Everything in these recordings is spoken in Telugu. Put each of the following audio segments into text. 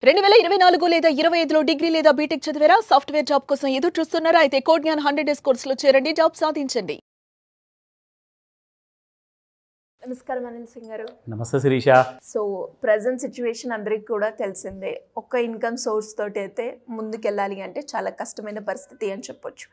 2024 లేదా 25లో డిగ్రీ లేదా బీటెక్ చదివారా? సాఫ్ట్‌వేర్ జాబ్ కోసం ఎదురు చూస్తున్నారా? అయితే కోడ్ జ్ఞాన్ 100 డేస్ కోర్సులో చేరండి, జాబ్ సాధించండి. నమస్కారం అనిల్ సింగ్ గారు. నమస్తే శిరీష. సో ప్రెజెంట్ సిచ్యువేషన్ అందరికి కూడా తెలిసిందే. ఒక్క ఇన్కమ్ సోర్స్ తోటి అయితే ముందుకెళ్ళాలి అంటే చాలా కష్టమైన పరిస్థితి అని చెప్పొచ్చు.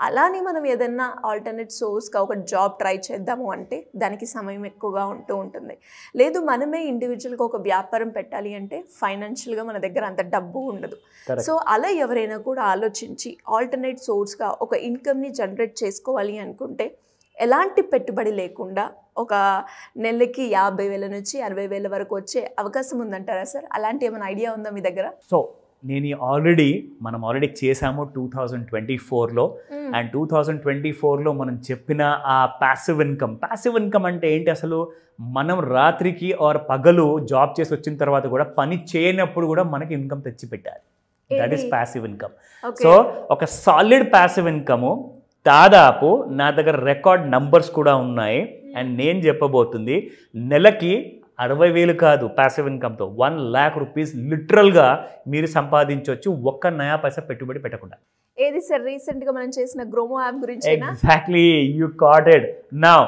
అలానే మనం ఏదైనా ఆల్టర్నేట్ సోర్స్గా ఒక జాబ్ ట్రై చేద్దాము అంటే దానికి సమయం ఎక్కువగా ఉంటుంది. లేదు మనమే ఇండివిజువల్గా ఒక వ్యాపారం పెట్టాలి అంటే ఫైనాన్షియల్గా మన దగ్గర అంత డబ్బు ఉండదు. సో అలా ఎవరైనా కూడా ఆలోచించి ఆల్టర్నేట్ సోర్స్గా ఒక ఇన్కమ్ని జనరేట్ చేసుకోవాలి అనుకుంటే ఎలాంటి పెట్టుబడి లేకుండా ఒక నెలకి 50,000 నుంచి 60,000 వరకు వచ్చే అవకాశం ఉందంటారా సార్? అలాంటి ఏమైనా ఐడియా ఉందా మీ దగ్గర? సో మనం ఆల్రెడీ చేసాము 2024లో. అండ్ 2024లో మనం చెప్పిన ఆ ప్యాసివ్ ఇన్కమ్ అంటే ఏంటి అసలు? మనం రాత్రికి ఆర్ పగలు జాబ్ చేసి వచ్చిన తర్వాత కూడా పని చేయనప్పుడు కూడా మనకి ఇన్కమ్ తెచ్చి పెట్టాలి. That is passive income. So ఒక సాలిడ్ ప్యాసివ్ ఇన్కమ్ దాదాపు నా దగ్గర రికార్డ్ నంబర్స్ కూడా ఉన్నాయి. అండ్ నేను చెప్పబోతుంది నెలకి 60,000 కాదు, ప్యాసివ్ ఇన్కమ్తో 1 lakh rupees లిటరల్గా మీరు సంపాదించవచ్చు, ఒక్క నయా పైసా పెట్టుబడి పెట్టకుండా. ఏది సార్? రీసెంట్గా మనం చేసిన గ్రోమో యాప్ గురించి. Exactly, you caught it. Now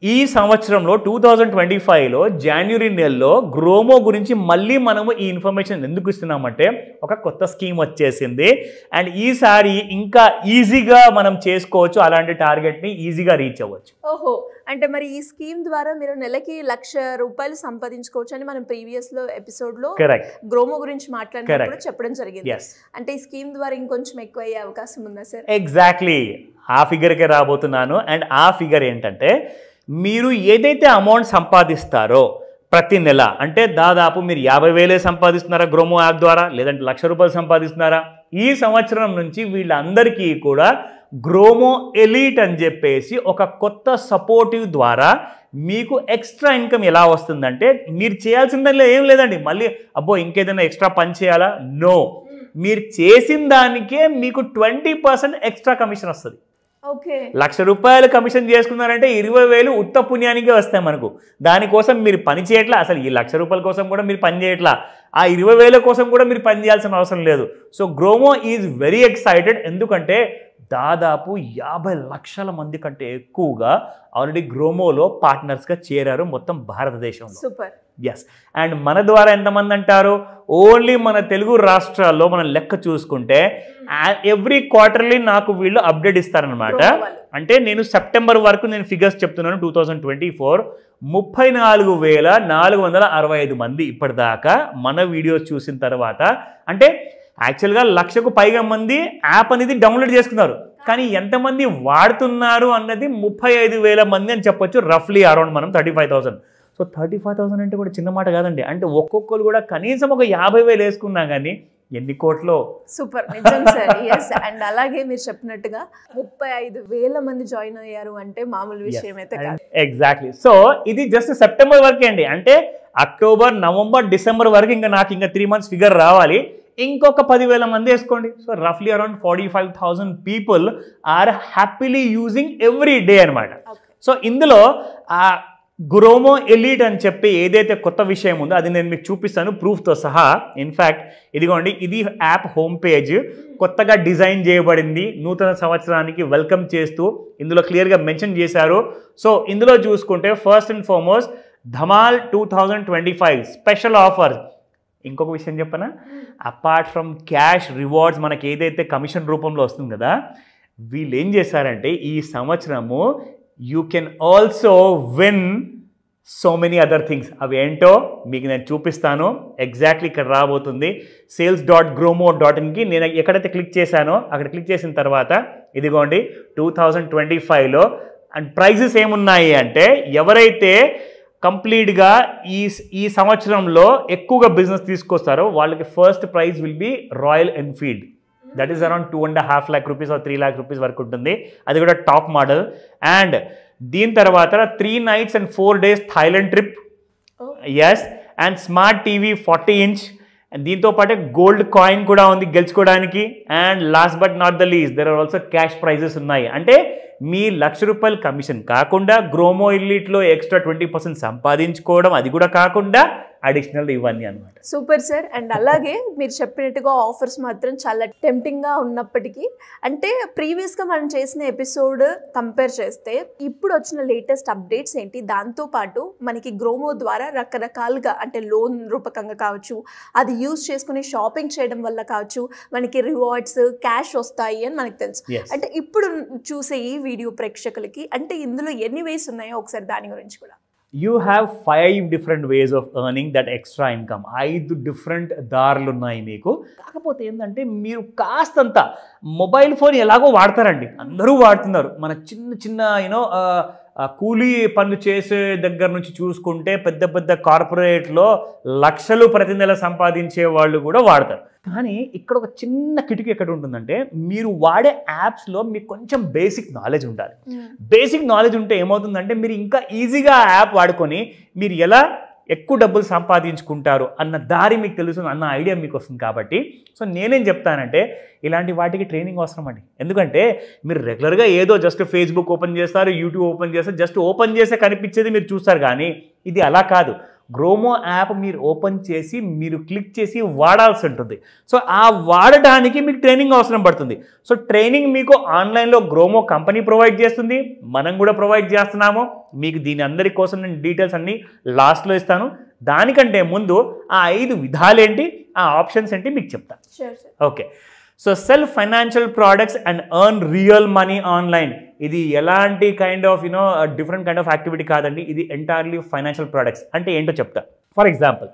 ఈ సంవత్సరంలో 2025లో జనవరి నెలలో గ్రోమో గురించి మళ్ళీ మనము ఈ ఇన్ఫర్మేషన్ ఎందుకు ఇస్తున్నామంటే ఒక కొత్త స్కీమ్ వచ్చేసింది. అండ్ ఈసారి ఇంకా ఈజీగా మనం చేసుకోవచ్చు, అలాంటి టార్గెట్ని ఈజీగా రీచ్ అవ్వచ్చు. ఓహో, అంటే మరి ఈ స్కీమ్ ద్వారా మీరు నెలకి ₹1,00,000 సంపాదించుకోవచ్చు అని మనం ప్రీవియస్లో ఎపిసోడ్లో గ్రోమో గురించి మాట్లాడినప్పుడు చెప్పడం జరిగింది. అంటే ఈ స్కీమ్ ద్వారా ఇంకొంచెం ఎక్కువ అయ్యే అవకాశం ఉందా సార్? ఎగ్జాక్ట్లీ, ఆ ఫిగర్కే రాబోతున్నాను. అండ్ ఆ ఫిగర్ ఏంటంటే మీరు ఏదైతే అమౌంట్ సంపాదిస్తారో ప్రతి నెల, అంటే దాదాపు మీరు 50,000 సంపాదిస్తున్నారా గ్రోమో యాప్ ద్వారా, లేదంటే ₹1,00,000 సంపాదిస్తున్నారా, ఈ సంవత్సరం నుంచి వీళ్ళందరికీ కూడా గ్రోమో ఎలీట్ అని చెప్పేసి ఒక కొత్త సపోర్టివ్ ద్వారా మీకు ఎక్స్ట్రా ఇన్కమ్ ఎలా వస్తుందంటే, మీరు చేయాల్సిందని ఏం లేదండి, మళ్ళీ అబ్బో ఇంకేదైనా ఎక్స్ట్రా పని చేయాలా? నో, మీరు చేసిన దానికే మీకు 20% ఎక్స్ట్రా కమిషన్ వస్తుంది. ₹1,00,000 కమిషన్ చేసుకున్నారంటే 20,000 ఉత్త పుణ్యానికే వస్తాయి మనకు. దానికోసం మీరు పని చేయట్లా, అసలు ఈ ₹1,00,000 కోసం కూడా మీరు పని చేయట్లా, ఆ 20,000 కోసం కూడా మీరు పని చేయాల్సిన అవసరం లేదు. So Gromor is very excited, ఎందుకంటే దాదాపు 50 లక్షల మంది కంటే ఎక్కువగా ఆల్రెడీ గ్రోమోలో పార్ట్నర్స్గా చేరారు మొత్తం భారతదేశంలో. సూపర్. ఎస్. అండ్ మన ద్వారా ఎంతమంది అంటారు? ఓన్లీ మన తెలుగు రాష్ట్రాల్లో మనం లెక్క చూసుకుంటే ఎవ్రీ క్వార్టర్లీ నాకు వీళ్ళు అప్డేట్ ఇస్తారనమాట. అంటే నేను సెప్టెంబర్ వరకు నేను ఫిగర్స్ చెప్తున్నాను. 2024 34,465 మంది ఇప్పటిదాకా మన వీడియోస్ చూసిన తర్వాత, అంటే యాక్చువల్గా 1,00,000కు పైగా మంది యాప్ అనేది డౌన్లోడ్ చేసుకున్నారు, కానీ ఎంతమంది వాడుతున్నారు అన్నది 35,000 మంది అని చెప్పొచ్చు, రఫ్లీ అరౌండ్ మనం 35,000. సో 35,000 అంటే కూడా చిన్న మాట కాదండి. అంటే ఒక్కొక్కరు కూడా కనీసం ఒక 50,000 వేసుకున్నా కానీ ఎన్ని కోట్లు. సూపర్, నిజం సార్. ఎస్. అండ్ అలాగే మీరు చెప్పినట్టుగా 35,000 మంది జాయిన్ అయ్యారు అంటే మామూలు విషయం అయితే కాదు. ఎగ్జాక్ట్లీ. సో ఇది జస్ట్ సెప్టెంబర్ వరకే అండి, అంటే అక్టోబర్, నవంబర్, డిసెంబర్ వరకు నాకు ఇంకా 3 months ఫిగర్ రావాలి. ఇంకొక 10,000 మంది వేసుకోండి. సో రఫ్లీ around 45,000 people are happily using every day అనమాట. సో ఇందులో ఆ గ్రోమో ఎలీట్ అని చెప్పి ఏదైతే కొత్త విషయం ఉందో అది నేను మీకు చూపిస్తాను ప్రూఫ్తో సహా. ఇన్ఫ్యాక్ట్ ఇదిగోండి, ఇది యాప్ హోమ్ పేజ్, కొత్తగా డిజైన్ చేయబడింది, నూతన సంవత్సరానికి వెల్కమ్ చేస్తూ ఇందులో క్లియర్గా మెన్షన్ చేశారు. సో ఇందులో చూసుకుంటే first and foremost Dhamaal 2025 special offer. ఇంకొక విషయం చెప్పనా, అపార్ట్ ఫ్రమ్ క్యాష్ రివార్డ్స్ మనకి ఏదైతే కమిషన్ రూపంలో వస్తుంది కదా, వీళ్ళు ఏం చేశారంటే ఈ సంవత్సరము you can also win so many other things. అవి ఏంటో మీకు నేను చూపిస్తాను. ఎగ్జాక్ట్లీ ఇక్కడ రాబోతుంది. sales.gromo.inకి నేను ఎక్కడైతే క్లిక్ చేశానో అక్కడ క్లిక్ చేసిన తర్వాత ఇదిగోండి 2025లో అండ్ ప్రైజెస్ ఏమున్నాయి అంటే, ఎవరైతే కంప్లీట్గా ఈ సంవత్సరంలో ఎక్కువగా బిజినెస్ తీసుకొస్తారో వాళ్ళకి first prize will be royal Enfield. That is around 2.5 lakh rupees or 3 lakh rupees వరకు ఉంటుంది, అది కూడా టాప్ మోడల్. అండ్ దీని తర్వాత 3 nights and 4 days Thailand trip. Yes. And smart TV 40 inch. And దీంతో పాటే గోల్డ్ కాయిన్ కూడా ఉంది గెలుచుకోవడానికి. And last but not the least there are also cash prizes ఉన్నాయి. అంటే మీ ₹1,00,000 కమిషన్ కాకుండా గ్రోమో ఎలీట్లో ఎక్స్ట్రా 20% సంపాదించుకోవడం, అది కూడా కాకుండా అడిషనల్ ఇవన్నీ అనమాట. Super sir. అండ్ అలాగే మీరు చెప్పినట్టుగా ఆఫర్స్ మాత్రం చాలా టెంప్టింగ్గా ఉన్నప్పటికీ, అంటే ప్రీవియస్గా మనం చేసిన ఎపిసోడ్ కంపేర్ చేస్తే ఇప్పుడు వచ్చిన లేటెస్ట్ అప్డేట్స్ ఏంటి, దాంతోపాటు మనకి గ్రోమో ద్వారా రకరకాలుగా అంటే లోన్ రూపకంగా కావచ్చు, అది యూజ్ చేసుకుని షాపింగ్ చేయడం వల్ల కావచ్చు, మనకి రివార్డ్స్ క్యాష్ వస్తాయి అని మనకు తెలుసు. అంటే ఇప్పుడు చూసే ఈ వీడియో ప్రేక్షకులకి అంటే ఇందులో ఎన్ని వేస్ ఉన్నాయో ఒకసారి దాని గురించి కూడా. You have 5 different ways of earning that extra income. 5 different దారులు ఉన్నాయి మీకు. కాకపోతే ఏంటంటే మీరు కాస్తంత మొబైల్ ఫోన్ ఎలాగో వాడతారండి, అందరూ వాడుతున్నారు. మన చిన్న యూనో కూలీ పనులు చేసే దగ్గర నుంచి చూసుకుంటే పెద్ద పెద్ద కార్పొరేట్లో లక్షలు ప్రతి నెల సంపాదించే వాళ్ళు కూడా వాడతారు. కానీ ఇక్కడ ఒక చిన్న కిటికీ ఎక్కడ ఉంటుందంటే, మీరు వాడే యాప్స్లో మీకు కొంచెం బేసిక్ నాలెడ్జ్ ఉండాలి. బేసిక్ నాలెడ్జ్ ఉంటే ఏమవుతుందంటే మీరు ఇంకా ఈజీగా ఆ యాప్ వాడుకొని మీరు ఎలా ఎక్కువ డబ్బులు సంపాదించుకుంటారు అన్న దారి మీకు తెలుసు, అన్న ఐడియా మీకు వస్తుంది. కాబట్టి సో నేనేం చెప్తానంటే ఇలాంటి వాటికి ట్రైనింగ్ అవసరం అండి. ఎందుకంటే మీరు రెగ్యులర్గా ఏదో జస్ట్ ఫేస్బుక్ ఓపెన్ చేస్తారు, యూట్యూబ్ ఓపెన్ చేస్తారు, జస్ట్ ఓపెన్ చేస్తే కనిపించేది మీరు చూస్తారు. కానీ ఇది అలా కాదు. గ్రోమో యాప్ మీరు ఓపెన్ చేసి మీరు క్లిక్ చేసి వాడాల్సి ఉంటుంది. సో ఆ వాడడానికి మీకు ట్రైనింగ్ అవసరం పడుతుంది. సో ట్రైనింగ్ మీకు ఆన్లైన్లో గ్రోమో కంపెనీ ప్రొవైడ్ చేస్తుంది, మనం కూడా ప్రొవైడ్ చేస్తున్నాము. మీకు దీని అందరి కోసం నేను డీటెయిల్స్ అన్నీ లాస్ట్లో ఇస్తాను. దానికంటే ముందు ఆ 5 విధాలేంటి, ఆ ఆప్షన్స్ ఏంటి మీకు చెప్తాను. Okay, so cell financial products and earn real money online. ఇది ఎలాంటి kind of different kind of activity కాదండి, ఇది ఎంటైర్లీ ఫైనాన్షియల్ ప్రోడక్ట్స్. అంటే ఏంటో చెప్తా. ఫర్ ఎగ్జాంపుల్,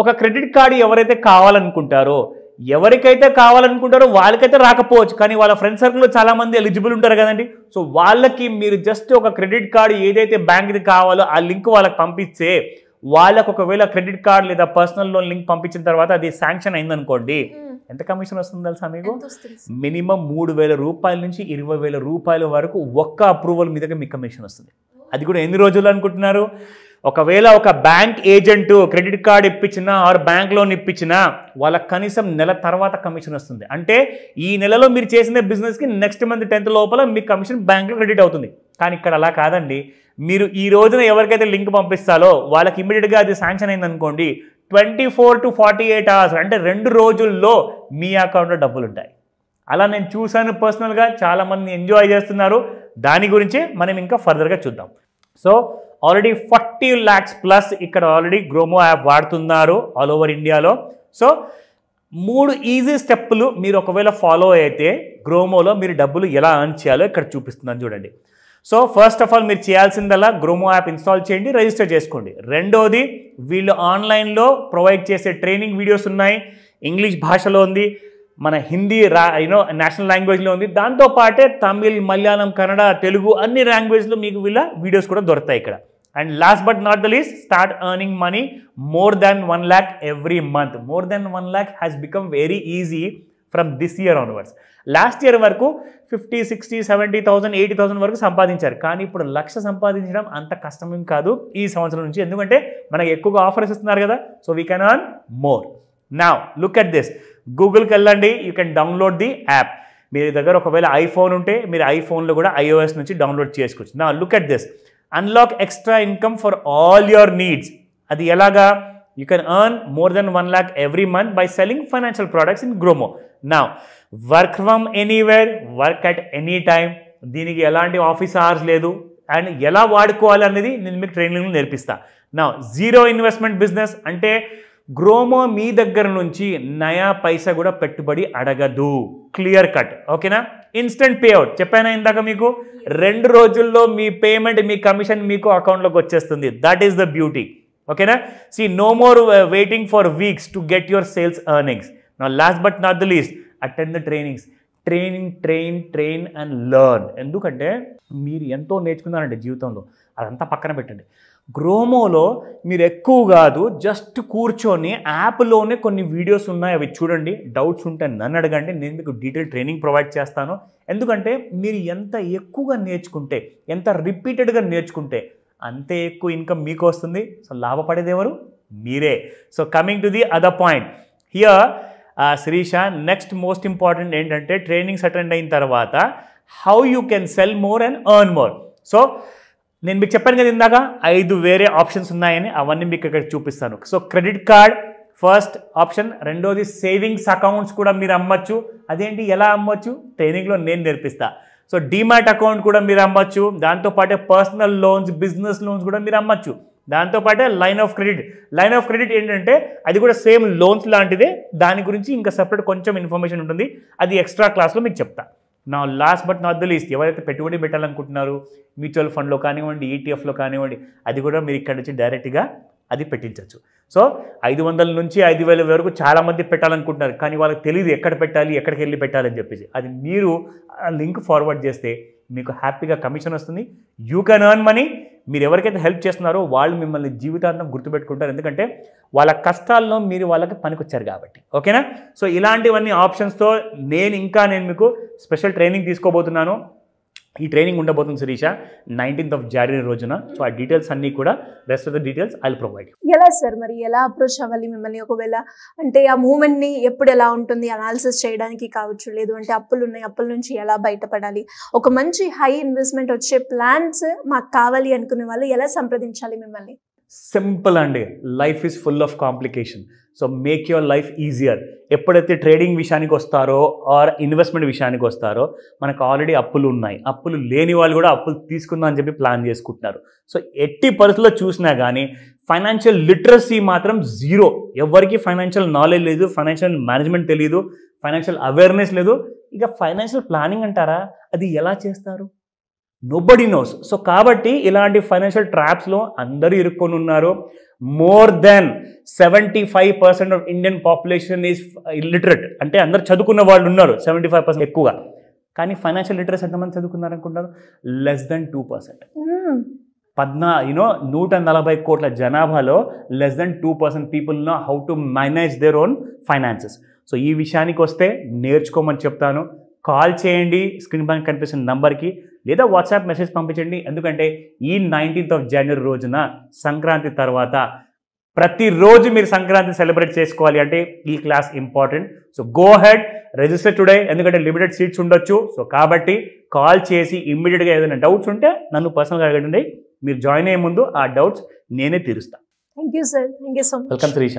ఒక క్రెడిట్ కార్డు ఎవరైతే కావాలనుకుంటారో వాళ్ళకైతే రాకపోవచ్చు, కానీ వాళ్ళ ఫ్రెండ్ సర్కిల్లో చాలామంది ఎలిజిబుల్ ఉంటారు కదండి. సో వాళ్ళకి మీరు జస్ట్ ఒక క్రెడిట్ కార్డు ఏదైతే బ్యాంక్ది కావాలో ఆ లింక్ వాళ్ళకి పంపిస్తే, వాళ్ళకు ఒకవేళ క్రెడిట్ కార్డ్ లేదా పర్సనల్ లోన్ లింక్ పంపించిన తర్వాత అది శాంక్షన్ అయిందనుకోండి, ఎంత కమిషన్ వస్తుంది తెలుసా మీకు? మినిమం 3,000 రూపాయల నుంచి 20,000 రూపాయల వరకు ఒక్క అప్రూవల్ మీదగా మీకు కమిషన్ వస్తుంది. అది కూడా ఎన్ని రోజులు అనుకుంటున్నారు? ఒకవేళ ఒక బ్యాంక్ ఏజెంట్ క్రెడిట్ కార్డ్ ఇప్పించినా ఆర్ బ్యాంక్ లోన్ ఇప్పించినా వాళ్ళకి కనీసం నెల తర్వాత కమిషన్ వస్తుంది. అంటే ఈ నెలలో మీరు చేసిన బిజినెస్కి నెక్స్ట్ మంత్ 10th లోపల మీకు కమిషన్ బ్యాంక్లో క్రెడిట్ అవుతుంది. కానీ ఇక్కడ అలా కాదండి. మీరు ఈ రోజున ఎవరికైతే లింక్ పంపిస్తారో వాళ్ళకి ఇమీడియట్గా అది శాంక్షన్ అయిందనుకోండి, 24 to 48 hours అంటే 2 రోజుల్లో మీ అకౌంట్లో డబ్బులు ఉంటాయి. అలా నేను చూశాను పర్సనల్గా, చాలామంది ఎంజాయ్ చేస్తున్నారు. దాని గురించే మనం ఇంకా ఫర్దర్గా చూద్దాం. సో ఆల్రెడీ 40 lakhs ప్లస్ ఇక్కడ ఆల్రెడీ గ్రోమో యాప్ వాడుతున్నారు ఆల్ ఓవర్ ఇండియాలో. సో 3 ఈజీ స్టెప్పులు మీరు ఒకవేళ ఫాలో అయితే గ్రోమోలో మీరు డబ్బులు ఎలా ఎర్న్ చేయాలో ఇక్కడ చూపిస్తున్నాను చూడండి. సో ఫస్ట్ ఆఫ్ ఆల్ మీరు చేయాల్సిందల్లా గ్రోమో యాప్ ఇన్స్టాల్ చేయండి, రిజిస్టర్ చేసుకోండి. రెండోది, వీళ్ళు ఆన్లైన్లో ప్రొవైడ్ చేసే ట్రైనింగ్ వీడియోస్ ఉన్నాయి. ఇంగ్లీష్ భాషలో ఉంది, మన హిందీ నేషనల్ లాంగ్వేజ్లో ఉంది. దాంతోపాటే తమిళ్, మలయాళం, కన్నడ, తెలుగు అన్ని లాంగ్వేజ్లో మీకు వీళ్ళ వీడియోస్ కూడా దొరుకుతాయి ఇక్కడ. And last but not the least, start earning money more than 1 lakh every month. More than 1 lakh has become very easy from this year onwards. Last year వరకు 50, 60, 70,000, 80,000 వరకు సంపాదించారు. కానీ ఇప్పుడు 1,00,000 సంపాదించడం అంత కష్టమేం కాదు ఈ సంవత్సరం నుంచి, ఎందుకంటే మనకు ఎక్కువగా ఆఫర్స్ ఇస్తున్నారు కదా. So we can earn more. Now look at this. గూగుల్కి వెళ్ళండి, you can download the app. మీ దగ్గర ఒకవేళ ఐఫోన్ ఉంటే మీరు ఐఫోన్లో కూడా iOS నుంచి డౌన్లోడ్ చేసుకోవచ్చు. Now look at this. Unlock extra income for all your needs. అది ఎలాగా? You can earn more than 1 lakh every month by selling financial products in Gromo. Now, work from anywhere, work at any time. దీనికి ఎలాంటి ఆఫీస్ అవర్స్ లేదు. అండ్ ఎలా వాడుకోవాలి అనేది నేను మీకు ట్రైనింగ్లో నేర్పిస్తా. నా 0 ఇన్వెస్ట్మెంట్ బిజినెస్ అంటే గ్రోమో మీ దగ్గర నుంచి నయా పైసా కూడా పెట్టుబడి అడగదు. Clear cut. ఓకేనా? ఇన్స్టెంట్ పేఅవుట్ చెప్పానా ఇందాక మీకు. 2 రోజుల్లో మీ పేమెంట్, మీ కమిషన్ మీకు అకౌంట్లోకి వచ్చేస్తుంది. That is the beauty. ఓకేనా? See, no more waiting for weeks to get your sales earnings. Now, last but not the least, attend the trainings. Train and learn. ఎందుకంటే మీరు ఎంతో నేర్చుకున్నారండి జీవితంలో, అదంతా పక్కన పెట్టండి. గ్రోమోలో మీరు ఎక్కువ కాదు, జస్ట్ కూర్చొని యాప్లోనే కొన్ని వీడియోస్ ఉన్నాయి, అవి చూడండి. డౌట్స్ ఉంటే నన్ను అడగండి, నేను మీకు డీటెయిల్ ట్రైనింగ్ ప్రొవైడ్ చేస్తాను. ఎందుకంటే మీరు ఎంత ఎక్కువగా నేర్చుకుంటే, ఎంత రిపీటెడ్గా నేర్చుకుంటే అంతే ఎక్కువ ఇన్కమ్ మీకు వస్తుంది. సో లాభపడేది ఎవరు? మీరే. So coming to the other point here, Shirisha, next most important ఏంటంటే ట్రైనింగ్స్ అటెండ్ అయిన తర్వాత how you can sell more and earn more. So నేను మీకు చెప్పాను కదా ఇందాక 5 వేరే ఆప్షన్స్ ఉన్నాయని, అవన్నీ మీకు ఇక్కడ చూపిస్తాను. So credit card first option, రెండోది సేవింగ్స్ అకౌంట్స్ కూడా మీరు అమ్మచ్చు. అదేంటి, ఎలా అమ్మచ్చు, ట్రైనింగ్లో నేను నేర్పిస్తా. సో డీమ్యాట్ అకౌంట్ కూడా మీరు అమ్మచ్చు. దాంతోపాటే పర్సనల్ లోన్స్, బిజినెస్ లోన్స్ కూడా మీరు అమ్మచ్చు. దాంతోపాటే లైన్ ఆఫ్ క్రెడిట్ ఏంటంటే అది కూడా సేమ్ లోన్స్ లాంటిదే. దాని గురించి ఇంకా సపరేట్ కొంచెం ఇన్ఫర్మేషన్ ఉంటుంది, అది ఎక్స్ట్రా క్లాస్లో మీకు చెప్తా. నా last but not the least, ఎవరైతే పెట్టుబడి పెట్టాలనుకుంటున్నారో మ్యూచువల్ ఫండ్లో కానివ్వండి, ఈటీఎఫ్లో కానివ్వండి, అది కూడా మీరు ఇక్కడ నుంచి డైరెక్ట్గా అది పెట్టించవచ్చు. సో 500 నుంచి 5,000 వరకు చాలామంది పెట్టాలనుకుంటున్నారు, కానీ వాళ్ళకి తెలియదు ఎక్కడ పెట్టాలి, ఎక్కడికి వెళ్ళి పెట్టాలని చెప్పేసి. అది మీరు లింక్ ఫార్వర్డ్ చేస్తే మీకు హ్యాపీగా కమిషన్ వస్తుంది. You can earn money. మీరు ఎవరికైతే హెల్ప్ చేస్తున్నారో వాళ్ళు మిమ్మల్ని జీవితాంతం గుర్తుపెట్టుకుంటారు, ఎందుకంటే వాళ్ళ కష్టాల్లో మీరు వాళ్ళకి పనికొచ్చారు కాబట్టి. ఓకేనా? సో ఇలాంటివన్నీ ఆప్షన్స్తో నేను మీకు స్పెషల్ ట్రైనింగ్ తీసుకోబోతున్నాను. ఈ ట్రైనింగ్ ఉండబోతుంది శిరీష 19th of January రోజున. సో ఆ డీటెయిల్స్ అన్నీ కూడా, rest of the details I will provide. ఎలా సార్, మరి ఎలా అప్రోచ్ అవ్వాలి మిమ్మల్ని? ఒకవేళ అంటే ఆ మూమెంట్ని ఎప్పుడు ఎలా ఉంటుంది అనాలిసిస్ చేయడానికి కావచ్చు, లేదు అంటే అప్పులు ఉన్నాయి, అప్పుల నుంచి ఎలా బయటపడాలి, ఒక మంచి హై ఇన్వెస్ట్మెంట్ వచ్చే ప్లాన్స్ మాకు కావాలి అనుకునే వాళ్ళు ఎలా సంప్రదించాలి మిమ్మల్ని? సింపుల్ అండి, life is full of complication. So make your life easier. ఎప్పుడైతే ట్రేడింగ్ విషయానికి వస్తారో ఆర్ ఇన్వెస్ట్మెంట్ విషయానికి వస్తారో, మనకు ఆల్రెడీ అప్పులు ఉన్నాయి, అప్పులు లేని వాళ్ళు కూడా అప్పులు తీసుకుందాం అని చెప్పి ప్లాన్ చేసుకుంటున్నారు. సో ఎట్టి పరిస్థితుల్లో చూసినా కానీ ఫైనాన్షియల్ లిటరసీ మాత్రం జీరో. ఎవరికి ఫైనాన్షియల్ నాలెడ్జ్ లేదు, ఫైనాన్షియల్ మేనేజ్మెంట్ తెలియదు, ఫైనాన్షియల్ అవేర్నెస్ లేదు. ఇక ఫైనాన్షియల్ ప్లానింగ్ అంటారా, అది ఎలా చేస్తారు? Nobody nose. సో కాబట్టి ఇలాంటి ఫైనాన్షియల్ ట్రాప్స్లో అందరూ ఇరుక్కొని ఉన్నారు. More than 75% of Indian population is illiterate. అంటే అందరు చదువుకున్న వాళ్ళు ఉన్నారు 75% ఎక్కువగా, కానీ ఫైనాన్షియల్ లిటరసీ ఎంతమంది చదువుకున్నారు అనుకుంటారు? Less than 2%. 140 కోట్ల జనాభాలో less than 2% people know how to manage their own finances. So ఈ విషయానికి వస్తే నేర్చుకోమని చెప్తాను. కాల్ చేయండి స్క్రీన్ పైన కనిపిస్తున్న నంబర్కి, లేదా వాట్సాప్ మెసేజ్ పంపించండి. ఎందుకంటే ఈ 19th of January రోజున సంక్రాంతి తర్వాత ప్రతిరోజు మీరు సంక్రాంతి సెలబ్రేట్ చేసుకోవాలి అంటే ఈ class important. So go head, register today, ఎందుకంటే లిమిటెడ్ సీట్స్ ఉండొచ్చు. సో కాబట్టి కాల్ చేసి ఇమ్మీడియట్గా ఏదైనా డౌట్స్ ఉంటే నన్ను పర్సనల్గా అడగండి. మీరు జాయిన్ అయ్యే ముందు ఆ డౌట్స్ నేనే తీరుస్తాను. Thank you sir, thank you so much. Welcome Sirisha.